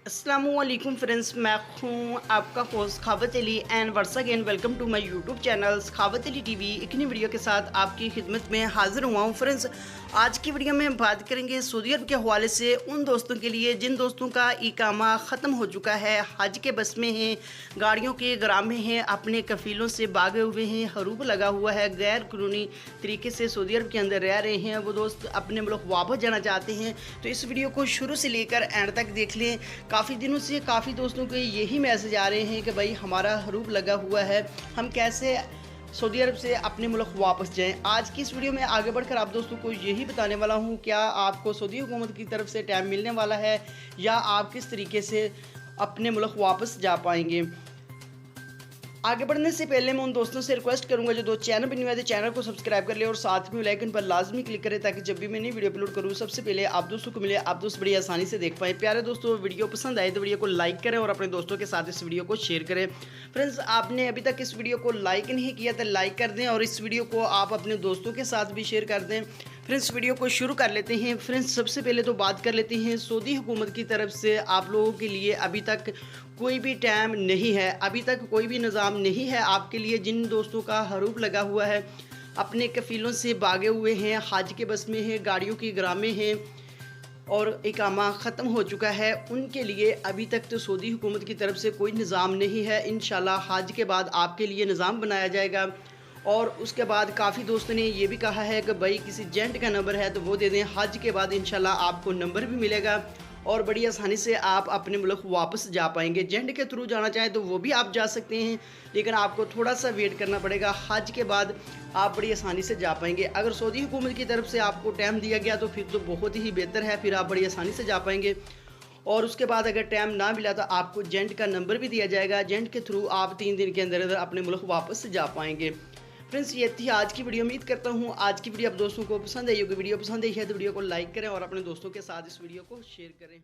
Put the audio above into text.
अस्सलामुअलैकुम फ्रेंड्स, मैं हूँ आपका host Khawat Ali and once again welcome to my YouTube channel Khawat Ali TV. एक नई वीडियो के साथ आपकी खिदमत में हाजिर हुआ हूँ। फ्रेंड्स, आज की वीडियो में बात करेंगे सऊदी अरब के हवाले से उन दोस्तों के लिए जिन दोस्तों का इकामा ख़त्म हो चुका है, हज के बस में हैं, गाड़ियों के ग्राम में हैं, अपने कफ़ीलों से भागे हुए हैं, हरूब लगा हुआ है, गैर कानूनी तरीके से सऊदी अरब के अंदर रह रहे हैं, वो दोस्त अपने मुल्क वापस जाना चाहते हैं। तो इस वीडियो को शुरू से लेकर एंड तक देख लें। काफ़ी दिनों से काफ़ी दोस्तों के यही मैसेज आ रहे हैं कि भाई हमारा हरूब लगा हुआ है, हम कैसे सऊदी अरब से अपने मुल्क वापस जाएं। आज की इस वीडियो में आगे बढ़कर आप दोस्तों को यही बताने वाला हूं, क्या आपको सऊदी हुकूमत की तरफ से टाइम मिलने वाला है या आप किस तरीके से अपने मुल्क वापस जा पाएंगे। आगे बढ़ने से पहले मैं उन दोस्तों से रिक्वेस्ट करूंगा जो चैनल पर न्यू है तो चैनल को सब्सक्राइब कर ले और साथ में बेल आइकन पर लाजमी क्लिक करें ताकि जब भी मैं नई वीडियो अपलोड करूं सबसे पहले आप दोस्तों को मिले, आप दोस्त बड़ी आसानी से देख पाएँ। प्यारे दोस्तों, वीडियो पसंद आए तो वीडियो को लाइक करें और अपने दोस्तों के साथ इस वीडियो को शेयर करें। फ्रेंड्स, आपने अभी तक इस वीडियो को लाइक नहीं किया तो लाइक कर दें और इस वीडियो को आप अपने दोस्तों के साथ भी शेयर कर दें। फ्रेंड्स, वीडियो को शुरू कर लेते हैं। फ्रेंड्स, सबसे पहले तो बात कर लेते हैं सऊदी हुकूमत की तरफ से आप लोगों के लिए अभी तक कोई भी टाइम नहीं है, अभी तक कोई भी निज़ाम नहीं है आपके लिए। जिन दोस्तों का हरूब लगा हुआ है, अपने कफ़ीलों से भागे हुए हैं, हज के बस में हैं, गाड़ियों की ग्रामें हैं और इकामा ख़त्म हो चुका है, उनके लिए अभी तक तो सऊदी हुकूमत की तरफ से कोई निज़ाम नहीं है। इंशाल्लाह हज के बाद आपके लिए निज़ाम बनाया जाएगा। और उसके बाद काफ़ी दोस्तों ने ये भी कहा है कि भाई किसी एजेंट का नंबर है तो वो दे दें, हज के बाद इंशाल्लाह आपको नंबर भी मिलेगा और बड़ी आसानी से आप अपने मुल्क वापस जा पाएंगे। एजेंट के थ्रू जाना चाहें तो वो भी आप जा सकते हैं, लेकिन आपको थोड़ा सा वेट करना पड़ेगा। हज के बाद आप बड़ी आसानी से जा पाएंगे। अगर सऊदी हुकूमत की तरफ से आपको टाइम दिया गया तो फिर तो बहुत ही बेहतर है, फिर आप बड़ी आसानी से जा पाएंगे। और उसके बाद अगर टाइम ना मिला तो आपको एजेंट का नंबर भी दिया जाएगा, एजेंट के थ्रू आप 3 दिन के अंदर अंदर अपने मुल्क वापस जा पाएंगे। फ्रेंड्स, ये थी आज की वीडियो। उम्मीद करता हूँ आज की वीडियो आप दोस्तों को पसंद आई होगी। वीडियो पसंद आई है तो वीडियो को लाइक करें और अपने दोस्तों के साथ इस वीडियो को शेयर करें।